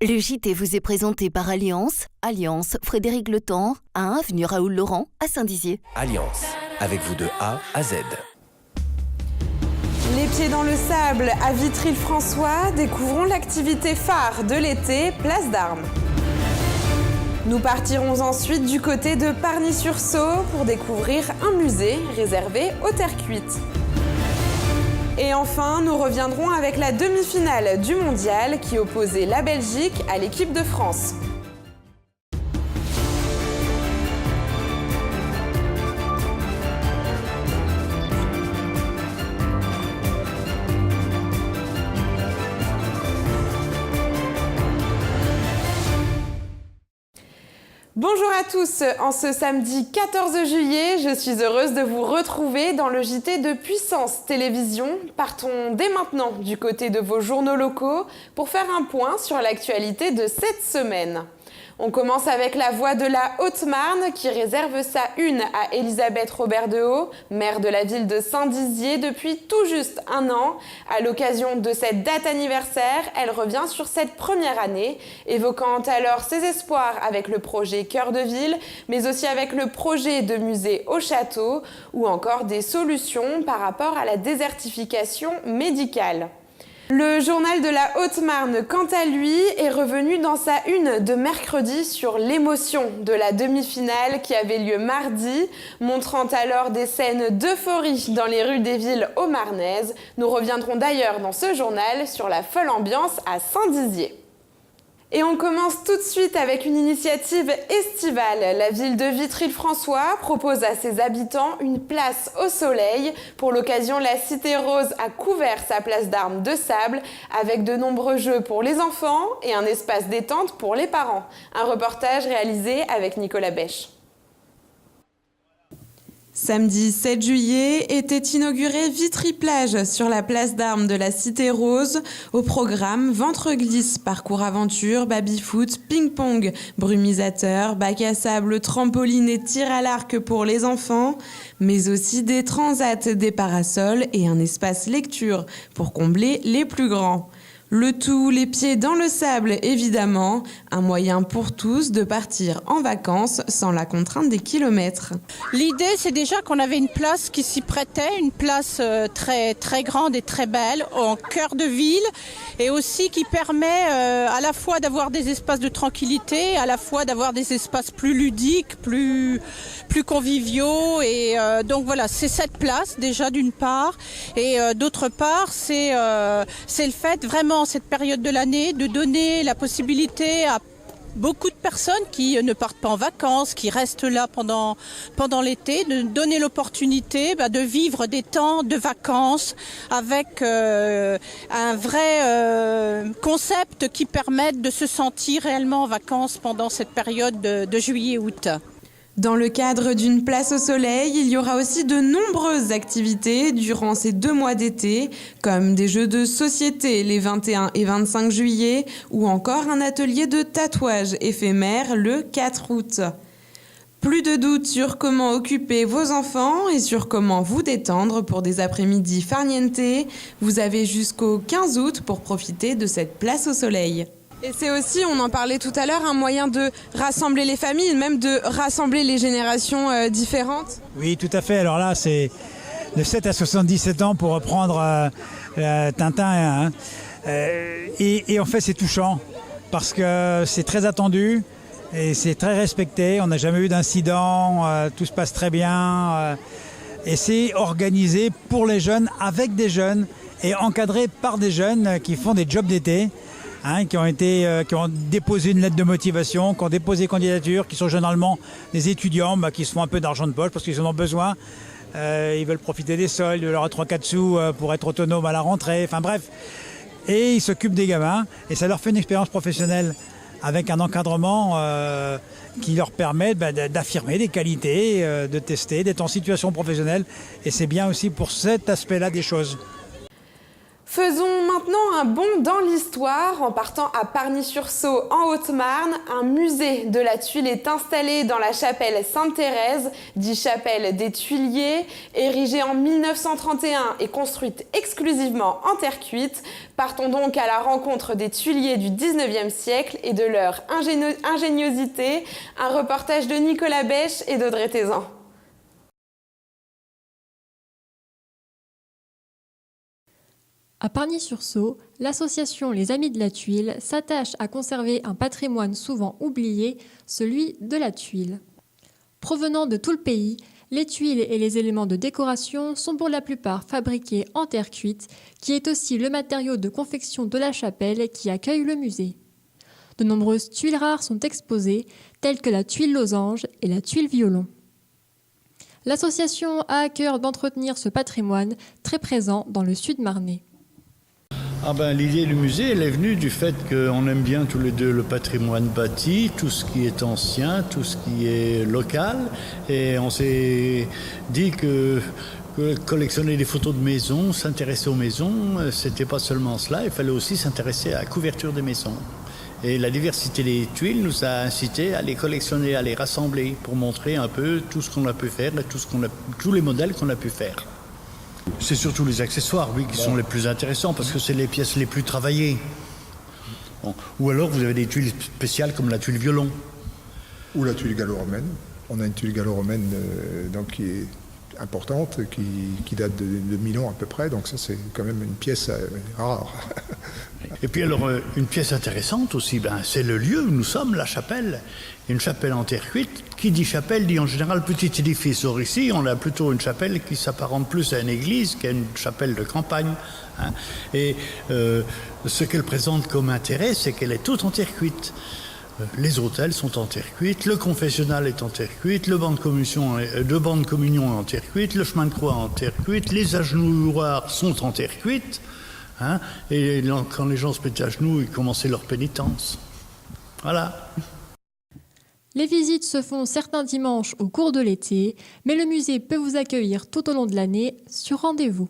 Le JT vous est présenté par Alliance. Alliance, Frédéric Le Temps, à 1 avenue Raoul-Laurent, à Saint-Dizier. Alliance, avec vous de A à Z. Les pieds dans le sable à Vitry-le-François, découvrons l'activité phare de l'été, Place d'Armes. Nous partirons ensuite du côté de Pargny-sur-Saulx pour découvrir un musée réservé aux terres cuites. Et enfin, nous reviendrons avec la demi-finale du mondial qui opposait la Belgique à l'équipe de France. Bonjour à tous, en ce samedi 14 juillet, je suis heureuse de vous retrouver dans le JT de Puissance Télévision. Partons dès maintenant du côté de vos journaux locaux pour faire un point sur l'actualité de cette semaine. On commence avec la Voix de la Haute-Marne qui réserve sa une à Elisabeth Robert-Dehaut, maire de la ville de Saint-Dizier depuis tout juste un an. À l'occasion de cette date anniversaire, elle revient sur cette première année, évoquant alors ses espoirs avec le projet Cœur de Ville, mais aussi avec le projet de musée au château, ou encore des solutions par rapport à la désertification médicale. Le journal de la Haute-Marne, quant à lui, est revenu dans sa une de mercredi sur l'émotion de la demi-finale qui avait lieu mardi, montrant alors des scènes d'euphorie dans les rues des villes haut-marnaises. Nous reviendrons d'ailleurs dans ce journal sur la folle ambiance à Saint-Dizier. Et on commence tout de suite avec une initiative estivale. La ville de Vitry-le-François propose à ses habitants une place au soleil. Pour l'occasion, la Cité Rose a couvert sa place d'Armes de sable avec de nombreux jeux pour les enfants et un espace détente pour les parents. Un reportage réalisé avec Nicolas Bêche. Samedi 7 juillet était inauguré Vitry-Plage sur la place d'Armes de la Cité Rose. Au programme, ventre-glisse, parcours aventure, baby-foot, ping-pong, brumisateur, bac à sable, trampoline et tir à l'arc pour les enfants, mais aussi des transats, des parasols et un espace lecture pour combler les plus grands. Le tout, les pieds dans le sable, évidemment, un moyen pour tous de partir en vacances sans la contrainte des kilomètres. L'idée, c'est déjà qu'on avait une place qui s'y prêtait, une place très, très grande et très belle, en cœur de ville, et aussi qui permet à la fois d'avoir des espaces de tranquillité, à la fois d'avoir des espaces plus ludiques, plus conviviaux. Et donc voilà, c'est cette place déjà d'une part, et d'autre part, c'est le fait vraiment cette période de l'année de donner la possibilité à beaucoup de personnes qui ne partent pas en vacances, qui restent là pendant l'été, de donner l'opportunité de vivre des temps de vacances avec un vrai concept qui permette de se sentir réellement en vacances pendant cette période de juillet-août. Dans le cadre d'une place au soleil, il y aura aussi de nombreuses activités durant ces 2 mois d'été, comme des jeux de société les 21 et 25 juillet, ou encore un atelier de tatouage éphémère le 4 août. Plus de doute sur comment occuper vos enfants et sur comment vous détendre pour des après-midi farniente, vous avez jusqu'au 15 août pour profiter de cette place au soleil. Et c'est aussi, on en parlait tout à l'heure, un moyen de rassembler les familles, même de rassembler les générations différentes. Oui, tout à fait. Alors là, c'est de 7 à 77 ans pour reprendre Tintin. Et en fait, c'est touchant parce que c'est très attendu et c'est très respecté. On n'a jamais eu d'incident, tout se passe très bien. Et c'est organisé pour les jeunes, avec des jeunes et encadré par des jeunes qui font des jobs d'été. Qui ont déposé une lettre de motivation, qui ont déposé candidature, qui sont généralement des étudiants qui se font un peu d'argent de poche parce qu'ils en ont besoin. Ils veulent profiter des soldes, de leurs 3-4 sous pour être autonomes à la rentrée. Enfin bref. Et ils s'occupent des gamins et ça leur fait une expérience professionnelle avec un encadrement qui leur permet d'affirmer des qualités, de tester, d'être en situation professionnelle. Et c'est bien aussi pour cet aspect-là des choses. Faisons maintenant un bond dans l'histoire en partant à Pargny-sur-Saulx en Haute-Marne. Un musée de la tuile est installé dans la chapelle Sainte-Thérèse, dit chapelle des Tuiliers, érigée en 1931 et construite exclusivement en terre cuite. Partons donc à la rencontre des tuiliers du 19e siècle et de leur ingéniosité. Un reportage de Nicolas Bêche et d'Audrey Thézan. À Pargny-sur-Saulx, l'association Les Amis de la Tuile s'attache à conserver un patrimoine souvent oublié, celui de la tuile. Provenant de tout le pays, les tuiles et les éléments de décoration sont pour la plupart fabriqués en terre cuite, qui est aussi le matériau de confection de la chapelle qui accueille le musée. De nombreuses tuiles rares sont exposées, telles que la tuile losange et la tuile violon. L'association a à cœur d'entretenir ce patrimoine très présent dans le sud marnais. L'idée du musée, elle est venue du fait qu'on aime bien tous les deux le patrimoine bâti, tout ce qui est ancien, tout ce qui est local. Et on s'est dit que collectionner des photos de maisons, s'intéresser aux maisons, c'était pas seulement cela, il fallait aussi s'intéresser à la couverture des maisons. Et la diversité des tuiles nous a incité à les collectionner, à les rassembler pour montrer un peu tout ce qu'on a pu faire et tous les modèles qu'on a pu faire. C'est surtout les accessoires, oui, qui sont les plus intéressants parce que c'est les pièces les plus travaillées. Bon. Ou alors vous avez des tuiles spéciales comme la tuile violon. Ou la tuile gallo-romaine. On a une tuile gallo-romaine qui est importante, qui date de 1000 ans à peu près, donc ça c'est quand même une pièce rare. Et puis alors une pièce intéressante aussi, c'est le lieu où nous sommes, la chapelle. Une chapelle en terre cuite, qui dit chapelle dit en général petit édifice. Or ici on a plutôt une chapelle qui s'apparente plus à une église qu'à une chapelle de campagne. Et ce qu'elle présente comme intérêt, c'est qu'elle est toute en terre cuite. Les autels sont en terre cuite, le confessionnal est en terre cuite, le banc de communion est en terre cuite, le chemin de croix en terre cuite, les agenouilloirs sont en terre cuite, et quand les gens se mettaient à genoux, ils commençaient leur pénitence. Voilà. Les visites se font certains dimanches au cours de l'été, mais le musée peut vous accueillir tout au long de l'année sur rendez-vous.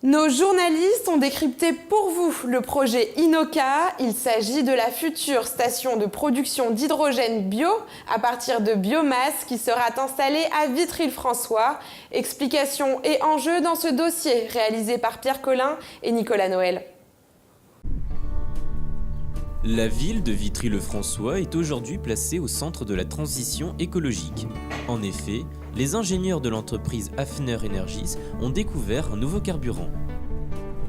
Nos journalistes ont décrypté pour vous le projet Inoka. Il s'agit de la future station de production d'hydrogène bio à partir de biomasse qui sera installée à Vitry-le-François. Explications et enjeux dans ce dossier réalisé par Pierre Collin et Nicolas Noël. La ville de Vitry-le-François est aujourd'hui placée au centre de la transition écologique. En effet, les ingénieurs de l'entreprise Hafner Energies ont découvert un nouveau carburant.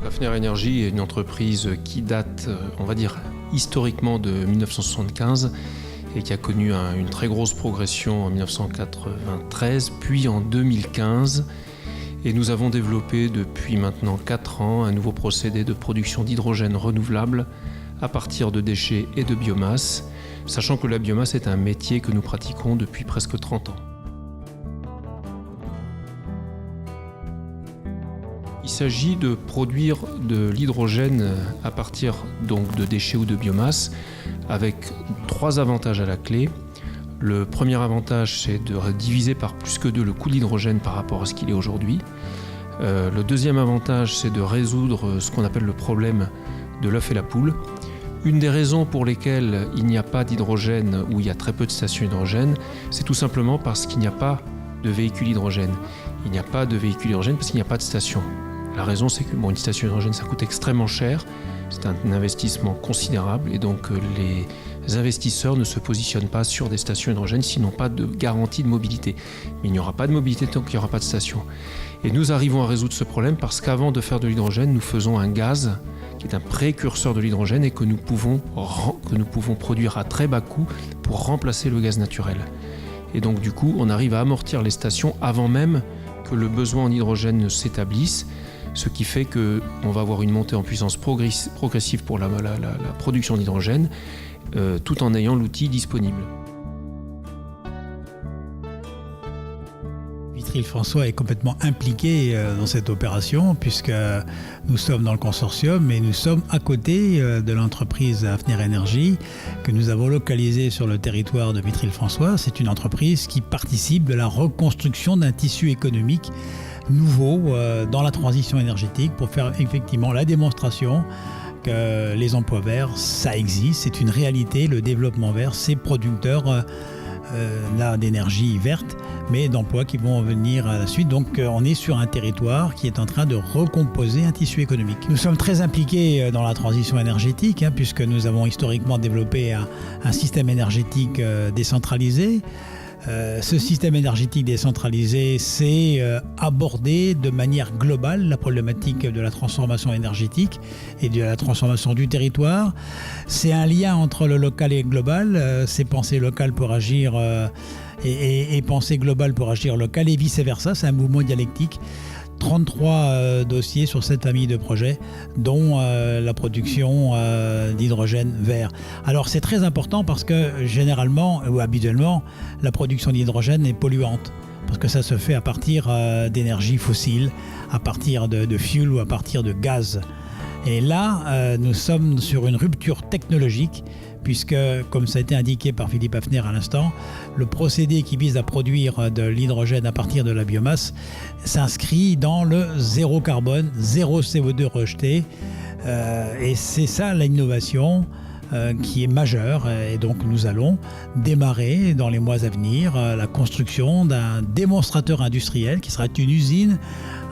Hafner Energy est une entreprise qui date, on va dire, historiquement de 1975 et qui a connu une très grosse progression en 1993, puis en 2015. Et nous avons développé depuis maintenant 4 ans un nouveau procédé de production d'hydrogène renouvelable à partir de déchets et de biomasse, sachant que la biomasse est un métier que nous pratiquons depuis presque 30 ans. Il s'agit de produire de l'hydrogène à partir donc de déchets ou de biomasse avec 3 avantages à la clé. Le premier avantage, c'est de diviser par plus que 2 le coût de l'hydrogène par rapport à ce qu'il est aujourd'hui. Le deuxième avantage, c'est de résoudre ce qu'on appelle le problème de l'œuf et la poule. Une des raisons pour lesquelles il n'y a pas d'hydrogène ou il y a très peu de stations hydrogène, c'est tout simplement parce qu'il n'y a pas de véhicule hydrogène. Il n'y a pas de véhicule hydrogène parce qu'il n'y a pas de station. La raison, c'est que une station hydrogène, ça coûte extrêmement cher. C'est un investissement considérable et donc les investisseurs ne se positionnent pas sur des stations hydrogène s'ils n'ont pas de garantie de mobilité. Mais il n'y aura pas de mobilité tant qu'il n'y aura pas de station. Et nous arrivons à résoudre ce problème parce qu'avant de faire de l'hydrogène, nous faisons un gaz qui est un précurseur de l'hydrogène et que nous pouvons produire à très bas coût pour remplacer le gaz naturel. Et donc du coup, on arrive à amortir les stations avant même que le besoin en hydrogène ne s'établisse, ce qui fait qu'on va avoir une montée en puissance progressive pour la production d'hydrogène, tout en ayant l'outil disponible. Vitry-le-François est complètement impliqué dans cette opération puisque nous sommes dans le consortium et nous sommes à côté de l'entreprise Hafner Energy que nous avons localisée sur le territoire de Vitry-le-François. C'est une entreprise qui participe de la reconstruction d'un tissu économique nouveau dans la transition énergétique pour faire effectivement la démonstration que les emplois verts, ça existe, c'est une réalité, le développement vert, c'est producteur d'énergie verte, mais d'emplois qui vont venir à la suite. Donc on est sur un territoire qui est en train de recomposer un tissu économique. Nous sommes très impliqués dans la transition énergétique, puisque nous avons historiquement développé un système énergétique décentralisé. Ce système énergétique décentralisé, c'est aborder de manière globale la problématique de la transformation énergétique et de la transformation du territoire. C'est un lien entre le local et le global. C'est penser local pour agir et penser global pour agir local et vice-versa. C'est un mouvement dialectique. 33 dossiers sur cette famille de projets, dont la production d'hydrogène vert. Alors c'est très important parce que généralement ou habituellement, la production d'hydrogène est polluante. Parce que ça se fait à partir d'énergie fossile, à partir de fuel ou à partir de gaz. Et là, nous sommes sur une rupture technologique puisque, comme ça a été indiqué par Philippe Hafner à l'instant, le procédé qui vise à produire de l'hydrogène à partir de la biomasse s'inscrit dans le zéro carbone, zéro CO2 rejeté. Et c'est ça l'innovation qui est majeure. Et donc nous allons démarrer dans les mois à venir la construction d'un démonstrateur industriel qui sera une usine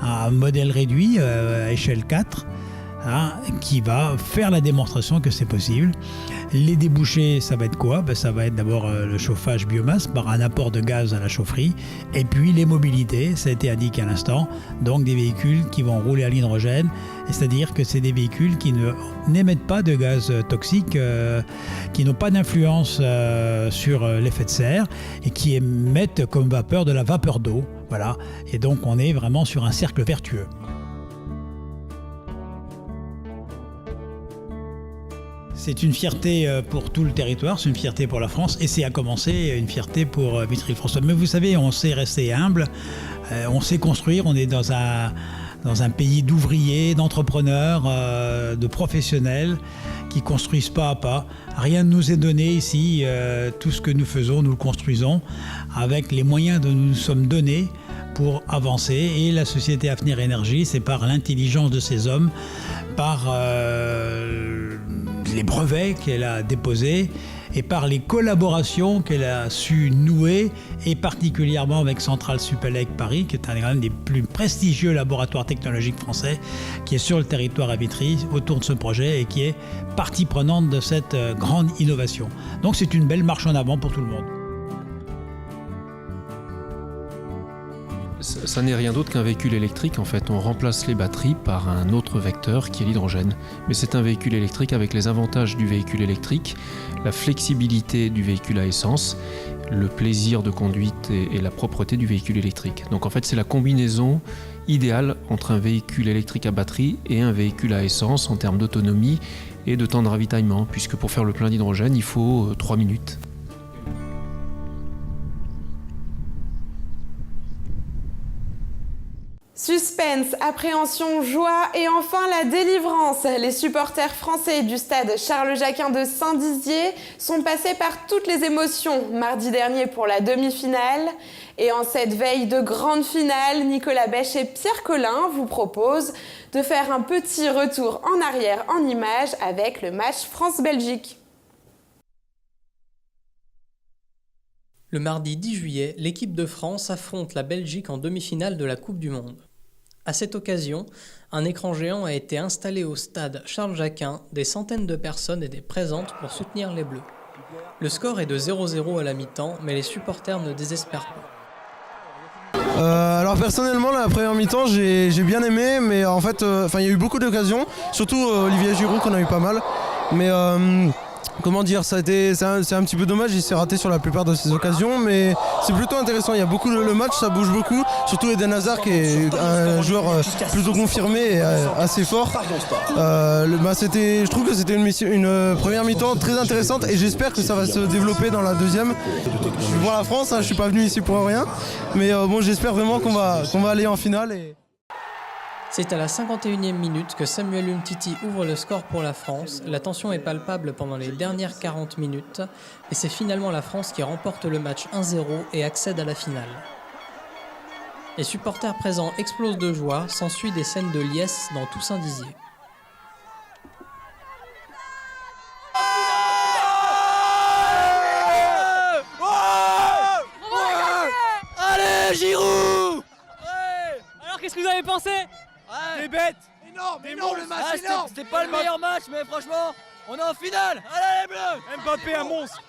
à modèle réduit à échelle 4. Qui va faire la démonstration que c'est possible. Les débouchés, ça va être quoi ? Ça va être d'abord le chauffage biomasse par un apport de gaz à la chaufferie, et puis les mobilités, ça a été indiqué à l'instant, donc des véhicules qui vont rouler à l'hydrogène, c'est-à-dire que c'est des véhicules qui n'émettent pas de gaz toxiques, qui n'ont pas d'influence sur l'effet de serre, et qui émettent comme vapeur de la vapeur d'eau. Voilà. Et donc on est vraiment sur un cercle vertueux. C'est une fierté pour tout le territoire, c'est une fierté pour la France et c'est à commencer une fierté pour Vitry-le-François. Mais vous savez, on sait rester humble, on sait construire, on est dans un pays d'ouvriers, d'entrepreneurs, de professionnels qui construisent pas à pas. Rien ne nous est donné ici, tout ce que nous faisons, nous le construisons avec les moyens dont nous nous sommes donnés pour avancer. Et la société Hafner Energy, c'est par l'intelligence de ces hommes, par les brevets qu'elle a déposés et par les collaborations qu'elle a su nouer, et particulièrement avec Centrale Supélec Paris, qui est un des plus prestigieux laboratoires technologiques français, qui est sur le territoire à Vitry autour de ce projet et qui est partie prenante de cette grande innovation. Donc c'est une belle marche en avant pour tout le monde. Ça n'est rien d'autre qu'un véhicule électrique. En fait, on remplace les batteries par un autre vecteur qui est l'hydrogène. Mais c'est un véhicule électrique avec les avantages du véhicule électrique, la flexibilité du véhicule à essence, le plaisir de conduite et la propreté du véhicule électrique. Donc en fait, c'est la combinaison idéale entre un véhicule électrique à batterie et un véhicule à essence en termes d'autonomie et de temps de ravitaillement, puisque pour faire le plein d'hydrogène, il faut 3 minutes. Suspense, appréhension, joie et enfin la délivrance. Les supporters français du stade Charles-Jaquin de Saint-Dizier sont passés par toutes les émotions mardi dernier pour la demi-finale. Et en cette veille de grande finale, Nicolas Bech et Pierre Collin vous proposent de faire un petit retour en arrière en images avec le match France-Belgique. Le mardi 10 juillet, l'équipe de France affronte la Belgique en demi-finale de la Coupe du Monde. À cette occasion, un écran géant a été installé au stade Charles-Jaquin, des centaines de personnes étaient présentes pour soutenir les Bleus. Le score est de 0-0 à la mi-temps, mais les supporters ne désespèrent pas. Alors personnellement, la première mi-temps, j'ai bien aimé, mais en fait, il y a eu beaucoup d'occasions, surtout Olivier Giroud qu'on a eu pas mal. Mais comment dire, c'est un petit peu dommage, il s'est raté sur la plupart de ses occasions, mais c'est plutôt intéressant. Il y a beaucoup le match, ça bouge beaucoup, surtout Eden Hazard qui est un joueur plutôt confirmé et assez fort. Je trouve que c'était une première mi-temps très intéressante et j'espère que ça va se développer dans la deuxième. Je suis pour la France, je suis pas venu ici pour rien, mais bon, j'espère vraiment qu'on va aller en finale. C'est à la 51e minute que Samuel Umtiti ouvre le score pour la France. La tension est palpable pendant les dernières 40 minutes et c'est finalement la France qui remporte le match 1-0 et accède à la finale. Les supporters présents explosent de joie, s'ensuit des scènes de liesse dans Toussaint-Dizier. Allez Giroud! Alors qu'est-ce que vous avez pensé? Des bêtes! Énorme, le match énorme! C'était pas le meilleur match, mais franchement, on est en finale! Allez les Bleus! Mbappé un monstre!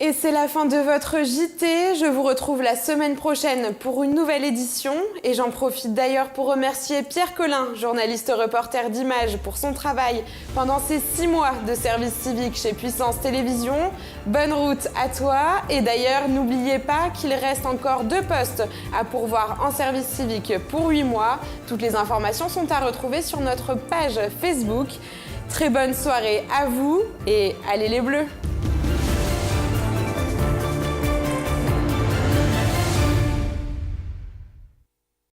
Et c'est la fin de votre JT. Je vous retrouve la semaine prochaine pour une nouvelle édition. Et j'en profite d'ailleurs pour remercier Pierre Collin, journaliste reporter d'Images, pour son travail pendant ces 6 mois de service civique chez Puissance Télévisions. Bonne route à toi. Et d'ailleurs, n'oubliez pas qu'il reste encore 2 postes à pourvoir en service civique pour 8 mois. Toutes les informations sont à retrouver sur notre page Facebook. Très bonne soirée à vous et allez les Bleus!